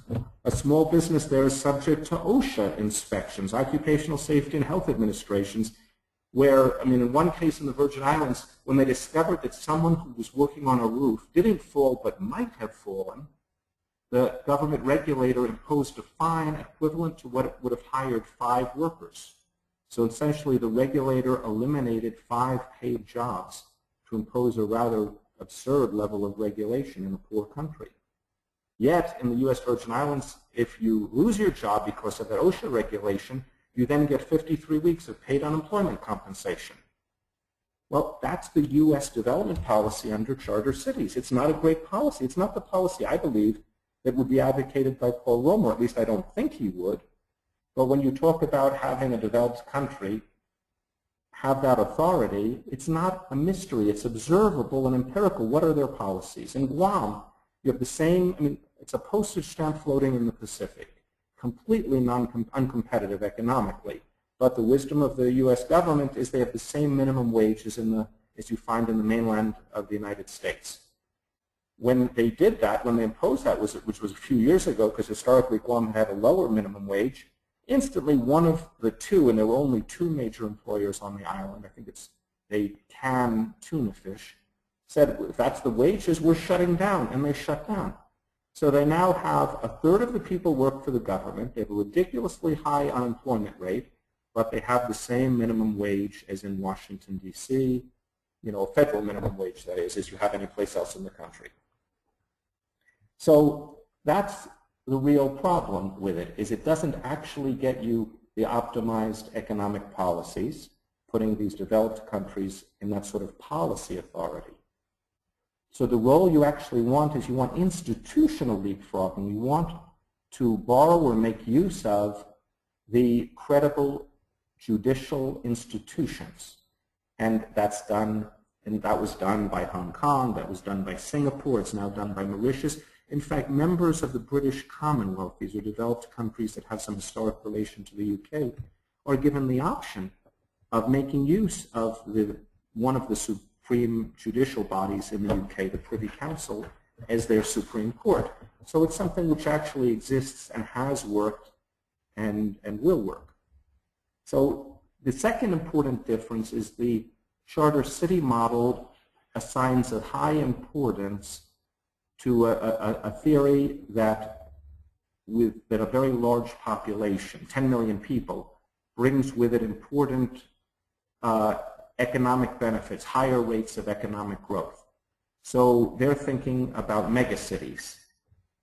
a small business there is subject to OSHA inspections, Occupational Safety and Health Administrations, where, in one case in the Virgin Islands, when they discovered that someone who was working on a roof didn't fall but might have fallen, the government regulator imposed a fine equivalent to what it would have hired 5 workers. So essentially the regulator eliminated 5 paid jobs to impose a rather absurd level of regulation in a poor country. Yet in the U.S. Virgin Islands, if you lose your job because of that OSHA regulation, you then get 53 weeks of paid unemployment compensation. Well, that's the U.S. development policy under Charter Cities. It's not a great policy. It's not the policy, I believe, that would be advocated by Paul Romer. At least I don't think he would. But when you talk about having a developed country have that authority, it's not a mystery. It's observable and empirical. What are their policies? In Guam, you have the same, it's a postage stamp floating in the Pacific, completely uncompetitive economically. But the wisdom of the U.S. government is they have the same minimum wage as you find in the mainland of the United States. when they did that, when they imposed that, which was a few years ago, because historically Guam had a lower minimum wage, instantly one of the two, and there were only two major employers on the island, I think they can tuna fish, said if that's the wages, we're shutting down, and they shut down. So they now have a third of the people work for the government. They have a ridiculously high unemployment rate, but they have the same minimum wage as in Washington, D.C., federal minimum wage, that is, as you have any place else in the country. So that's the real problem with it, is it doesn't actually get you the optimized economic policies, putting these developed countries in that sort of policy authority. So the role you actually want is you want institutional leapfrogging. You want to borrow or make use of the credible judicial institutions. And that's done, and that was done by Hong Kong, that was done by Singapore, it's now done by Mauritius. In fact, members of the British Commonwealth, these are developed countries that have some historic relation to the UK, are given the option of making use of one of the supreme judicial bodies in the UK, the Privy Council, as their Supreme Court. So it's something which actually exists and has worked and will work. So the second important difference is the charter city model assigns a high importance to a theory that a very large population, 10 million people, brings with it important economic benefits, higher rates of economic growth. So they're thinking about megacities.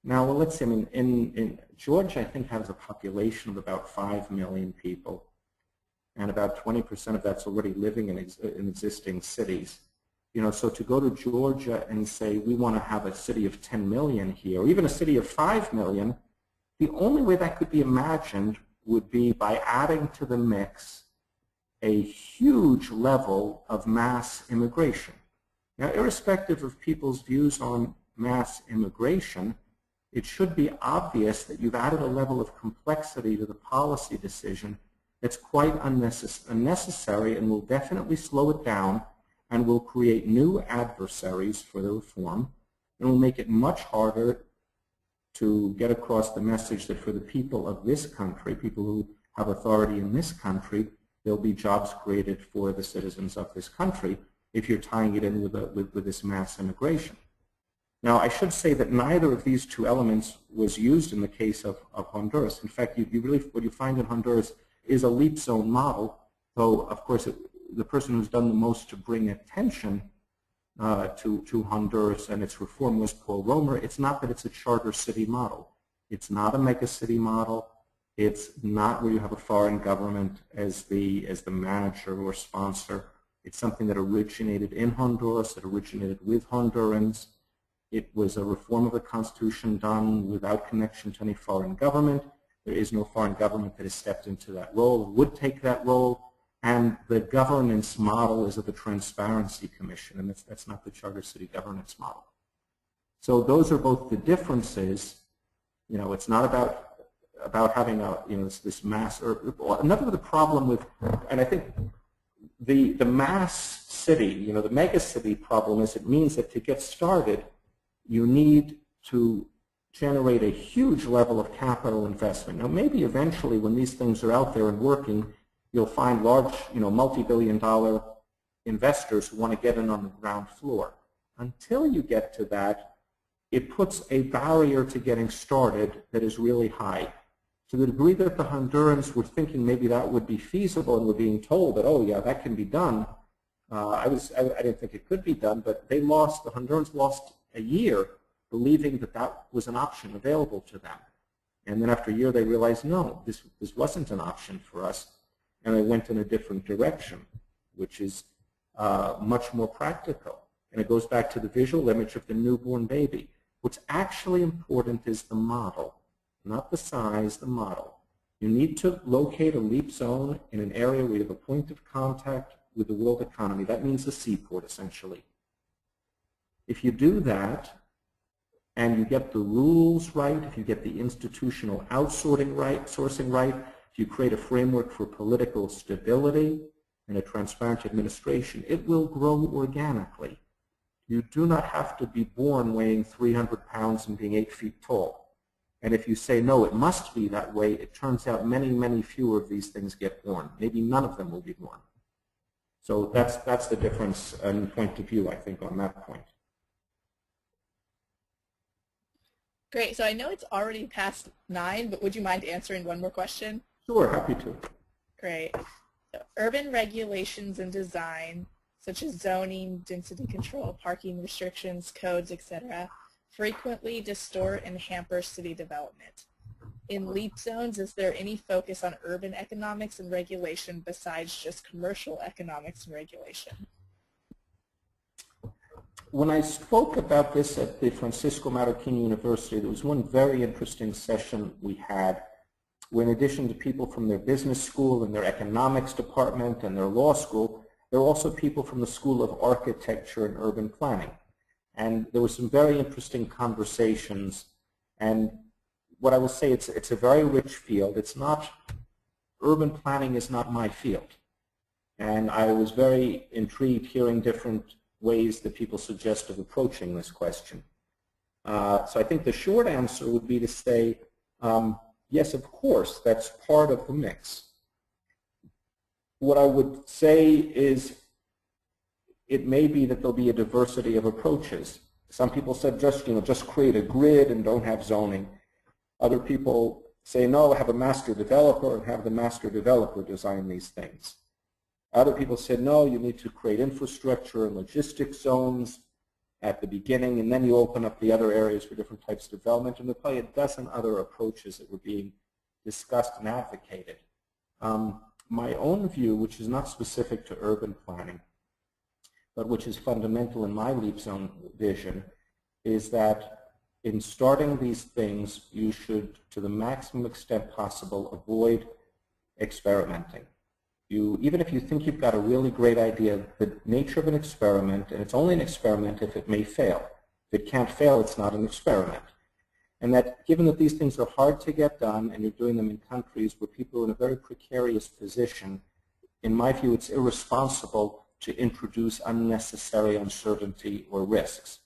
Now, well, let's see, I mean, in Georgia, I think, has a population of about 5 million people, and about 20% of that's already living in existing cities. So to go to Georgia and say we want to have a city of 10 million here, or even a city of 5 million, the only way that could be imagined would be by adding to the mix a huge level of mass immigration. Now, irrespective of people's views on mass immigration, it should be obvious that you've added a level of complexity to the policy decision that's quite unnecessary and will definitely slow it down and will create new adversaries for the reform, and will make it much harder to get across the message that for the people of this country, people who have authority in this country, there'll be jobs created for the citizens of this country if you're tying it in with this mass immigration. Now, I should say that neither of these two elements was used in the case of Honduras. In fact, what you find in Honduras is a leap zone model, though, of course, the person who's done the most to bring attention to Honduras and its reform was Paul Romer. It's not that it's a charter city model. It's not a mega city model. It's not where you have a foreign government as the manager or sponsor. It's something that originated in Honduras, that originated with Hondurans. It was a reform of the Constitution done without connection to any foreign government. There is no foreign government that has stepped into that role, would take that role. And the governance model is of the Transparency Commission, and that's not the Charter City governance model. So those are both the differences. It's not about having this mass. Another the problem with, and I think the mass city, the mega city problem is it means that to get started, you need to generate a huge level of capital investment. Now, maybe eventually, when these things are out there and working, you'll find large, multi-billion-dollar investors who want to get in on the ground floor. Until you get to that, it puts a barrier to getting started that is really high. To the degree that the Hondurans were thinking maybe that would be feasible and were being told that, oh yeah, that can be done, I didn't think it could be done, but the Hondurans lost a year believing that that was an option available to them. And then after a year they realized, no, this wasn't an option for us. And they went in a different direction, which is much more practical. And it goes back to the visual image of the newborn baby. What's actually important is the model, not the size, the model. You need to locate a leap zone in an area where you have a point of contact with the world economy. That means a seaport, essentially. If you do that, and you get the rules right, if you get the institutional outsourcing right, if you create a framework for political stability and a transparent administration, it will grow organically. You do not have to be born weighing 300 pounds and being 8 feet tall. And if you say, no, it must be that way, it turns out many, many fewer of these things get born. Maybe none of them will be born. So that's the difference in point of view, I think, on that point. Great. So I know it's already past 9, but would you mind answering one more question? Sure, happy to. Great. So urban regulations and design, such as zoning, density control, parking restrictions, codes, etc., frequently distort and hamper city development. In LEAP zones, is there any focus on urban economics and regulation besides just commercial economics and regulation? When I spoke about this at the Francisco Marroquín University, there was one very interesting session we had where, in addition to people from their business school and their economics department and their law school, there were also people from the School of Architecture and Urban Planning. And there were some very interesting conversations. And what I will say, it's a very rich field. It's not, urban planning is not my field. And I was very intrigued hearing different ways that people suggest of approaching this question. So I think the short answer would be to say, yes, of course, that's part of the mix. What I would say is it may be that there'll be a diversity of approaches. Some people said just create a grid and don't have zoning. Other people say, no, have a master developer and have the master developer design these things. Other people said, no, you need to create infrastructure and logistics zones at the beginning, and then you open up the other areas for different types of development. And there are probably a dozen other approaches that were being discussed and advocated. My own view, which is not specific to urban planning, but which is fundamental in my LEAP zone vision, is that in starting these things, you should, to the maximum extent possible, avoid experimenting. Even if you think you've got a really great idea, the nature of an experiment, and it's only an experiment if it may fail. If it can't fail, it's not an experiment. And that given that these things are hard to get done and you're doing them in countries where people are in a very precarious position, in my view, it's irresponsible to introduce unnecessary uncertainty or risks.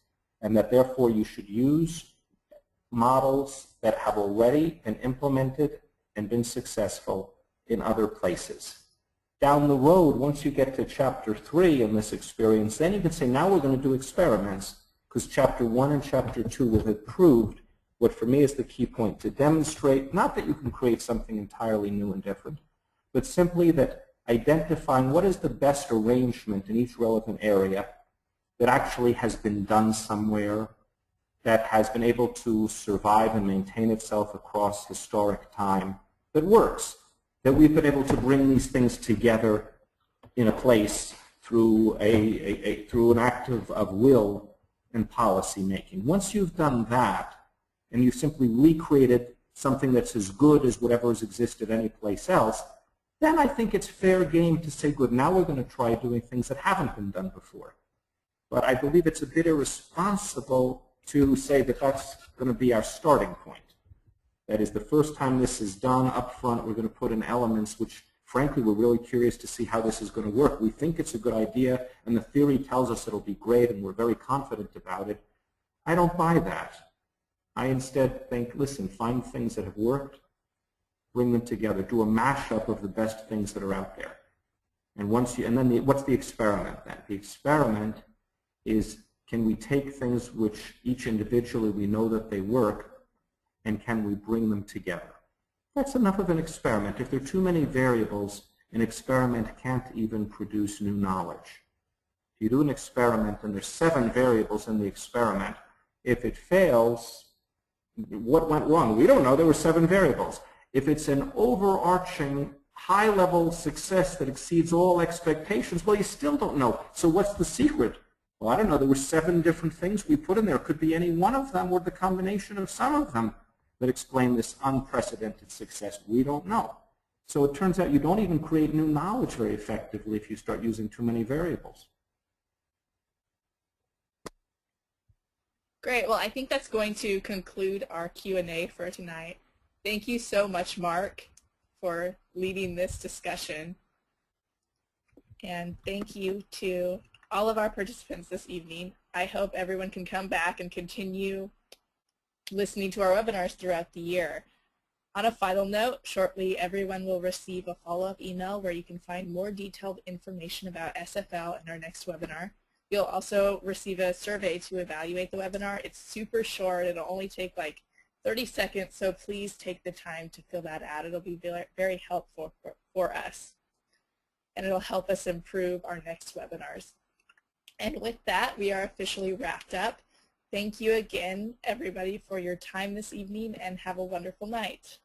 And that therefore you should use models that have already been implemented and been successful in other places. Down the road, once you get to Chapter 3 in this experience, then you can say, now we're going to do experiments, because Chapter 1 and Chapter 2 will have proved what for me is the key point, to demonstrate not that you can create something entirely new and different, but simply that identifying what is the best arrangement in each relevant area that actually has been done somewhere, that has been able to survive and maintain itself across historic time, that works, that we've been able to bring these things together in a place through through an act of will and policy making. Once you've done that, and you've simply recreated something that's as good as whatever has existed anyplace else, then I think it's fair game to say, good, now we're going to try doing things that haven't been done before. But I believe it's a bit irresponsible to say that that's going to be our starting point. That is, the first time this is done up front, we're going to put in elements which, frankly, we're really curious to see how this is going to work. We think it's a good idea, and the theory tells us it'll be great, and we're very confident about it. I don't buy that. I instead think, listen, find things that have worked, bring them together, do a mashup of the best things that are out there. And what's the experiment then? The experiment is, can we take things which each individually we know that they work, and can we bring them together? That's enough of an experiment. If there are too many variables, an experiment can't even produce new knowledge. If you do an experiment and there's 7 variables in the experiment, if it fails, what went wrong? We don't know. There were 7 variables. If it's an overarching high-level success that exceeds all expectations, well, you still don't know. So what's the secret? Well, I don't know. There were 7 different things we put in there. It could be any one of them or the combination of some of them that explain this unprecedented success. We don't know. So it turns out you don't even create new knowledge very effectively if you start using too many variables. Great. Well, I think that's going to conclude our Q&A for tonight. Thank you so much, Mark, for leading this discussion. And thank you to all of our participants this evening. I hope everyone can come back and continue listening to our webinars throughout the year. On a final note, shortly everyone will receive a follow-up email where you can find more detailed information about SFL and our next webinar. You'll also receive a survey to evaluate the webinar. It's super short. It'll only take like 30 seconds, so please take the time to fill that out. It'll be very helpful for us, and it'll help us improve our next webinars. And with that, we are officially wrapped up. Thank you again, everybody, for your time this evening, and have a wonderful night.